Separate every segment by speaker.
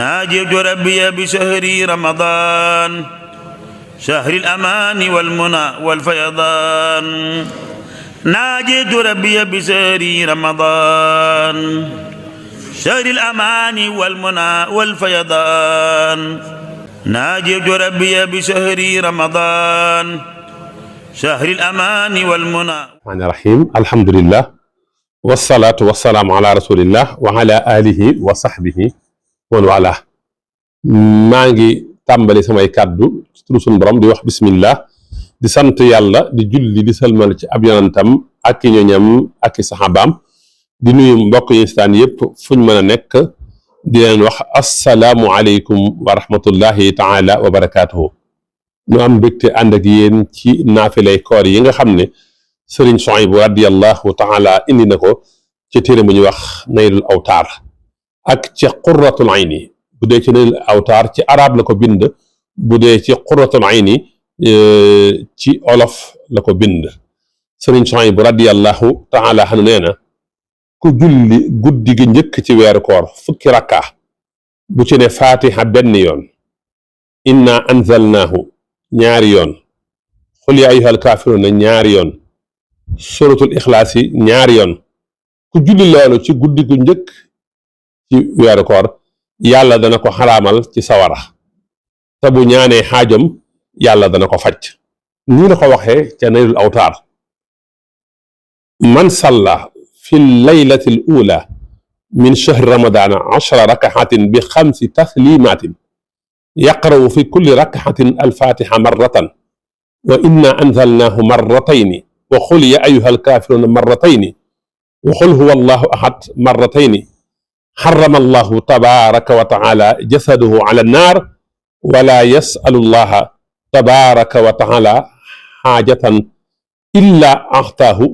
Speaker 1: ناجيت ربي بشهر رمضان شهر الأمان والمنى والفيضان ناجيت ربي بشهر رمضان شهر الأمان والمنى والفيضان ناجيت ربي بشهر رمضان شهر الأمان والمنى.
Speaker 2: الرحمن الرحيم الحمد لله والصلاة والسلام على رسول الله وعلى آله وصحبه ومن والاه. maa ngi tàmbali samay kàddu ci turu sunu borom di wax bismillah di sant yàlla di julli di salmal ci ab yonantam ak i ñoñam ak i saxaabaam di nuyu mbokk yi staan yëpp fuñ mën a nekk di leen wax assalaamu aleykum wa rahmatullahi taala wa barakaatuhu. ñu am mbégte ànd ak yéen ci naafilay koor yi nga xam ne sëriñ Suhaybu radiyallahu taala indi na ko ci téere bu ñuy wax naylul awtaar ak ci qurratul ayni. bu dee ci naylul awtaar ci arab la ko bind, bu dee ci qurratul ayni ci olof la ko bind. sëriñ Suhaybu radiyallahu taala xanu nee na ku julli guddi gi njëkk ci weeru koor fukki rakka bu ci ne fatiha benn yoon, inna anzalnaahu ñaari yoon, xul yaa ayyuhal kaafiruuna ñaari yoon, suratul ixlaas yi ñaari yoon, ku julli loolu ci guddi gu njëkk ci weeru koor yàlla dana ko xaraamal ci sawara te bu ñaanee xaajam yàlla dana ko faj. nii la ko waxee ca naylul awtaar: man salla fi laylati l ula min shahri ramadana 10 rakaxatin bi 5 taslimatin yaqra'u fi kulli rakaxatin alfatiha marratan wa inna anzalnaahu marratayni wa xul ya ayyuhal kaafiruuna marratayni wa xul huwa allahu ahad marratayni xarama allahu tabaraka wa taala jasadahu ala annaar wala yasalu allaha tabaraka wa taala xaajatan illa axtaahu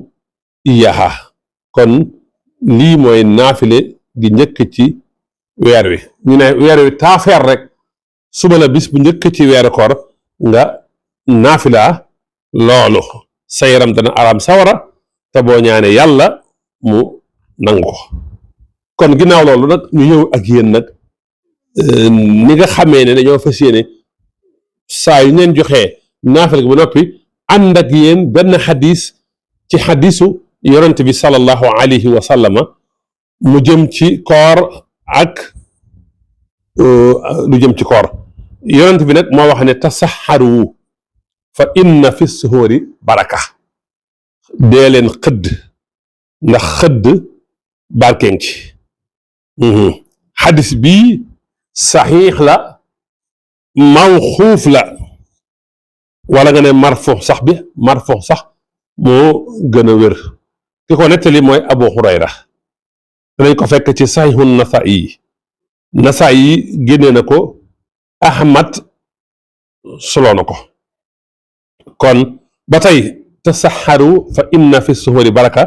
Speaker 2: iyaha. kon lii mooy naafile gi njëkk ci weer wi. ñu ne weer wi taafeer rek suba la bis bu njëkk ci weeru koor nga naafila loolu sa yaram dana araam sawara te boo ñaane yàlla mu nangu ko. kon ginnaaw loolu nag ñu ñëw ak yéen nag ni nga xamee ne dañoo fas yéene saa yu leen joxee naafila gi ba noppi ànd ak yéen benn xadis ci xadisu yonent bi sallallahu alayhi wa sallama mu jëm ci koor ak lu jëm ci koor. yonent bi nag moo wax ne tasaxaru fa inna fi suhuri baraka. dee leen xëdd ndax xëdd barkeen ci. xadis bii saxiix la, mawxuuf la, wala nga ne marfu sax bi marfu sax moo gën a wér. ki ko nettali mooy Abu Hurayra. danañ ko fekk ci saxiixu Nasaa'i génne na ko, Ahmad solo na ko. kon ba tey tasaxaru fa inna fi suhuri baraka.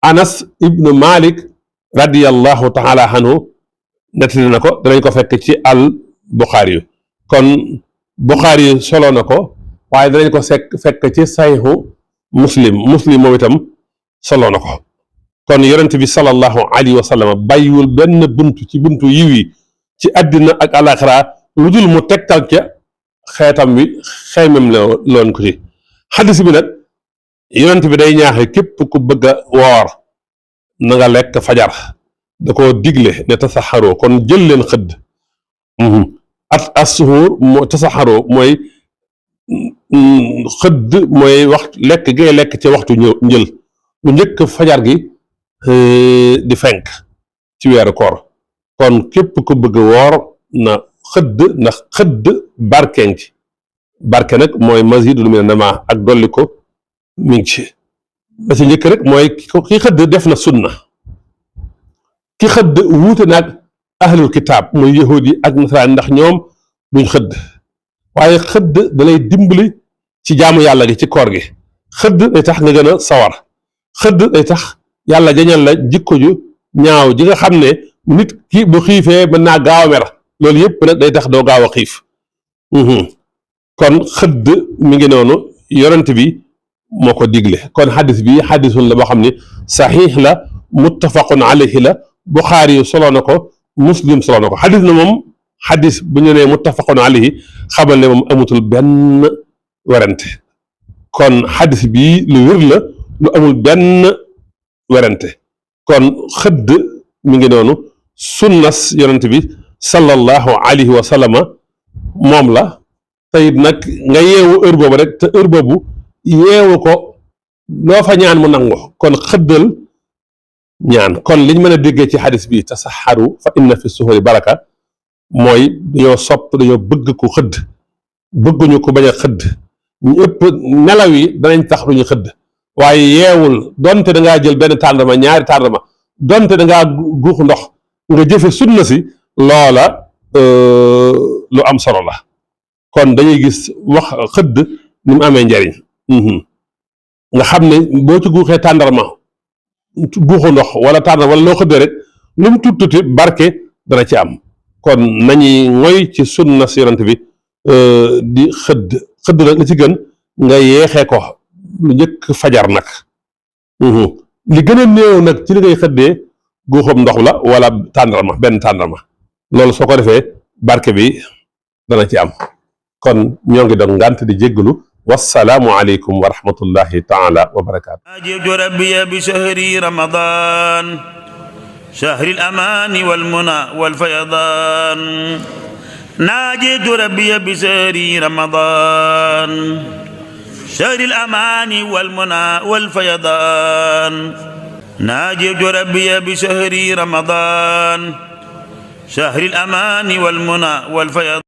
Speaker 2: Anas ibnu Malik radiyallahu taala anhu nettali na ko, danañ ko fekk ci al Buxaari yu. kon Buxaari yu solo na ko, waaye danañ ko fekk ci saxiixu Muslim moom itam solo na ko. kon yonent bi sallallahu alayhi wa sallam bàyyiwul benn buntu ci buntu yiw yi ci àddina ak alaxira lu dul mu tegtal ca xeetam wi xeymam loon ko ci. xadis bi nag yonent bi day ñaaxe képp ku bëgg a woor na nga lekk fajar, da ko digle ne tasaxaroo. kon jël leen xëdd. as-suhuur moo tasaxaroo mooy xëdd mooy waxtu lekk ngay lekk ci waxtu njël lu njëkk fajar gi di fenk ci weeru koor. kon képp ku bëgg woor na xëdd ndax xëdd barkeen ci. barke nag mooy mazidul mina nama ak dolli ko mi ngi ci. ba ci njëkk rek mooy ki xëdd def na sunna. ki xëdd wuute nag ahlul kitaab mooy yahuud yi ak nasaraan ndax ñoom duñ xëdd, waaye xëdd da lay dimbali ci jaamu yàlla gi ci koor gi. xëdd day tax nga gën a sawar. xëdd day tax yàlla jañal la jikko ju ñaaw ji nga xam ne nit ki bu xiifee mën naa gaaw a mer, loolu yëpp nag day tax doo gaaw a xiif. kon xëdd mi ngi noonu yonent bi moo ko digle. kon xadis bi xadisun la boo xam ne saxiix la, muttafaqun alayhi la, Buxaari yu solo na ko, Muslim solo na ko. xadis na moom xadis bu ñu nee muttafaqun alayhi xamal ne moom amutul benn werante kon xadis bii lu wér la lu amul benn werante kon xëdd mi ngi noonu sunnas yonent bi sallallahu alayhi wa sallama moom la teyit nag nga yeewu heure boobu rek te heure boobu yeewu ko loo fa ñaan mu nangu kon xëddal ñaan kon liñ mën a déggee ci xadis bi tasaxaru fa inna fi suhuri baraka mooy dañoo sopp dañoo bëgg ko xëdd bëgguñu ko bañ a xëdd ñu ëpp nelaw yi danañ tax duñu xëdd waaye yeewul donte da ngaa jël benn tàndarma ñaari tàndarma donte da ngaa guux ndox nga jëfe sunna si loola lu am solo la kon dañuy gis wax xëdd ni mu amee njariñ nga xam ne boo ci guuxee tàndarma guuxu ndox wala tàndarma wala loo xëddee rek lu mu tuuti barke dana ci am kon nañuy ngoy ci sunna si yonent bi di xëdd nag li ci gën nga yeexee ko lu njëkk fajar nag li gën a néew nag ci li ngay xëddee guuxum ndox la wala tàndarma benn tàndarma loolu soo ko defee barke bi dana ci am kon ñoo ngi doon ngànt di jéggalu wassalaamu aleykum wa rahmatullahi taala wa barakaatu
Speaker 1: naajeytu rabbiya bi shahri ramadan shahri al-amani wal muna wal fayadan naajeytu rabbiya bi shahri ramadan شهر الأمان والمنى والفيضان ناجيت ربي بشهر رمضان شهر الأمان والمنى والفيضان